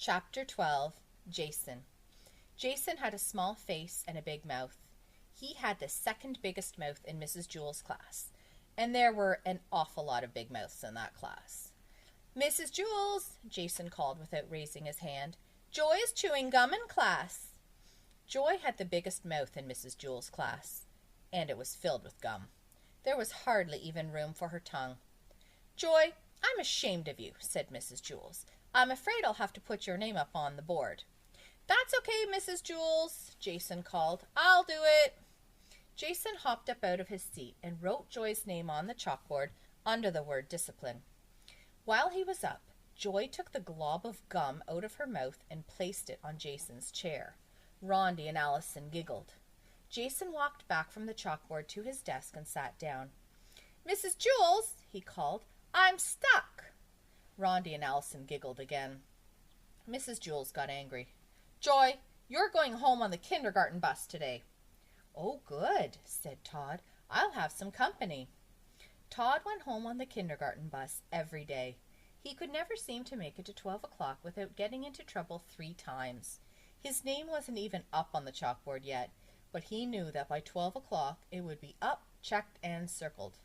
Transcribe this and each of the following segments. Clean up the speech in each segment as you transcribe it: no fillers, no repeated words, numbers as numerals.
Chapter 12. Jason. Jason had a small face and a big mouth. He had the second biggest mouth in Mrs. Jewell's class, and there were an awful lot of big mouths in that class. "Mrs. Jewells," Jason called without raising his hand, "Joy is chewing gum in class." Joy had the biggest mouth in Mrs. Jewell's class, and it was filled with gum. There was hardly even room for her tongue. "Joy, I'm ashamed of you," said Mrs. Jewells. "I'm afraid I'll have to put your name up on the board." "That's okay, Mrs. Jewells," Jason called. "I'll do it." Jason hopped up out of his seat and wrote Joy's name on the chalkboard under the word discipline. While he was up, Joy took the glob of gum out of her mouth and placed it on Jason's chair. Rondi and Allison giggled. Jason walked back from the chalkboard to his desk and sat down. "Mrs. Jewells," he called, "I'm stuck." Rondi and Allison giggled again. Mrs. Jewells got angry. "Joy, you're going home on the kindergarten bus today." "Oh, good," said Todd. "I'll have some company." Todd went home on the kindergarten bus every day. He could never seem to make it to 12 o'clock without getting into trouble 3 times. His name wasn't even up on the chalkboard yet, but he knew that by 12 o'clock it would be up, checked, and circled.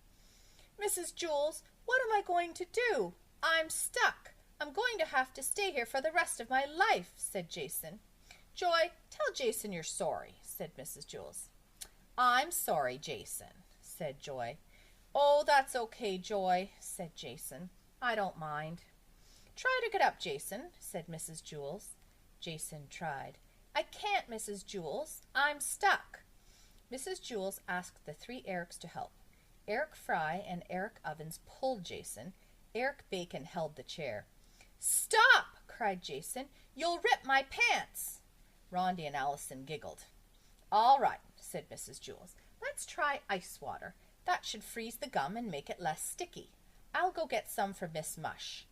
"Mrs. Jewells, what am I going to do? I'm stuck. I'm going to have to stay here for the rest of my life," said Jason. "Joy, tell Jason you're sorry," said Mrs. Jewells. "I'm sorry, Jason," said Joy. "Oh, that's okay, Joy," said Jason. "I don't mind." "Try to get up, Jason," said Mrs. Jewells. Jason tried. "I can't, Mrs. Jewells. I'm stuck." Mrs. Jewells asked the 3 Erics to help. Eric Fry and Eric Ovens pulled Jason. Eric Bacon held the chair. "Stop!" cried Jason. "You'll rip my pants." Rondi and Allison giggled. "All right," said Mrs. Jewells. "Let's try ice water. That should freeze the gum and make it less sticky. I'll go get some for Miss Mush."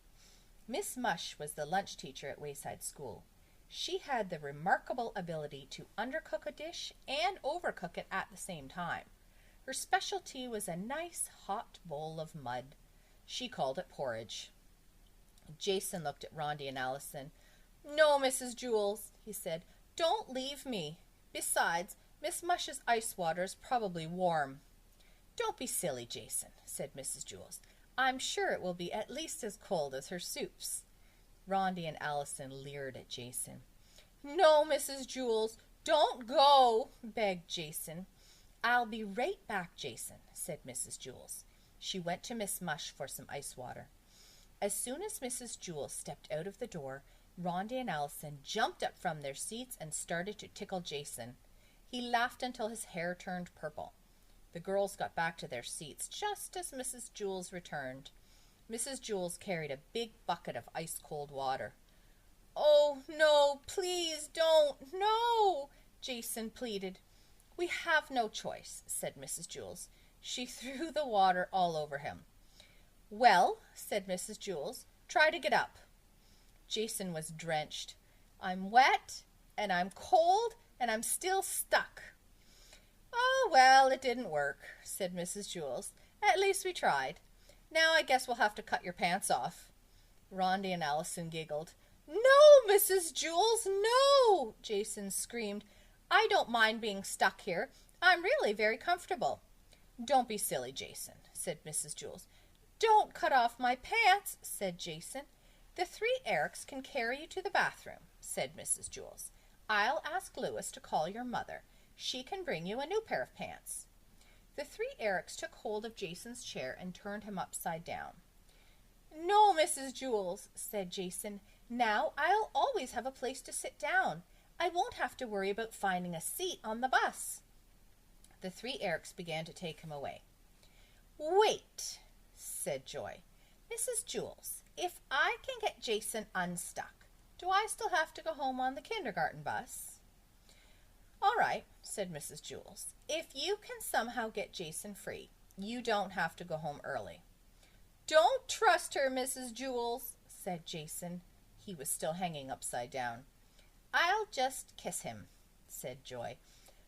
Miss Mush was the lunch teacher at Wayside School. She had the remarkable ability to undercook a dish and overcook it at the same time. Her specialty was a nice hot bowl of mud. She called it porridge. Jason looked at Rondi and Allison. "No, Mrs. Jewells," he said. "Don't leave me. Besides, Miss Mush's ice water is probably warm." "Don't be silly, Jason," said Mrs. Jewells. "I'm sure it will be at least as cold as her soups." Rondi and Allison leered at Jason. "No, Mrs. Jewells, don't go," begged Jason. "I'll be right back, Jason," said Mrs. Jewells. She went to Miss Mush for some ice water. As soon as Mrs. Jewells stepped out of the door, Rondi and Allison jumped up from their seats and started to tickle Jason. He laughed until his hair turned purple. The girls got back to their seats just as Mrs. Jewells returned. Mrs. Jewells carried a big bucket of ice-cold water. "Oh, no, please don't, no," Jason pleaded. "We have no choice," said Mrs. Jewells. She threw the water all over him. "Well," said Mrs. Jewells, "try to get up." Jason was drenched. "I'm wet, and I'm cold, and I'm still stuck." "Oh, well, it didn't work," said Mrs. Jewells. "At least we tried. Now I guess we'll have to cut your pants off." Rondi and Allison giggled. "No, Mrs. Jewells, no!" Jason screamed. "I don't mind being stuck here. I'm really very comfortable." "Don't be silly, Jason," said Mrs. Jewells. "Don't cut off my pants," said Jason. "The 3 Erics can carry you to the bathroom," said Mrs. Jewells. "I'll ask Louis to call your mother. She can bring you a new pair of pants." The 3 Erics took hold of Jason's chair and turned him upside down. "No, Mrs. Jewells," said Jason. "Now I'll always have a place to sit down. I won't have to worry about finding a seat on the bus." The 3 Erics began to take him away. "Wait," said Joy. "Mrs. Jewells, if I can get Jason unstuck, do I still have to go home on the kindergarten bus?" "All right," said Mrs. Jewells. "If you can somehow get Jason free, you don't have to go home early." "Don't trust her, Mrs. Jewells," said Jason. He was still hanging upside down. "I'll just kiss him," said Joy.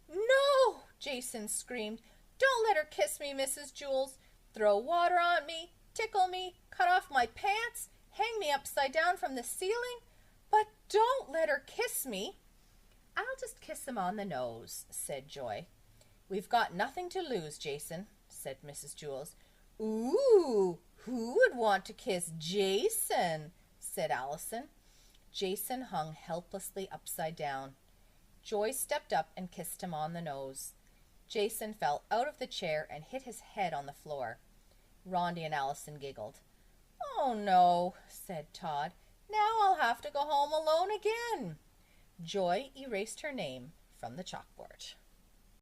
"No!" Jason screamed. "Don't let her kiss me, Mrs. Jewells. Throw water on me, tickle me, cut off my pants, hang me upside down from the ceiling. But don't let her kiss me. I'll just kiss him on the nose, said Joy. We've got nothing to lose, Jason, said Mrs. Jewls. Ooh, who would want to kiss Jason? Said Allison. Jason hung helplessly upside down. Joy stepped up and kissed him on the nose. Jason fell out of the chair and hit his head on the floor. Rondi and Allison giggled. Oh no, said Todd. Now I'll have to go home alone again. Joy erased her name from the chalkboard.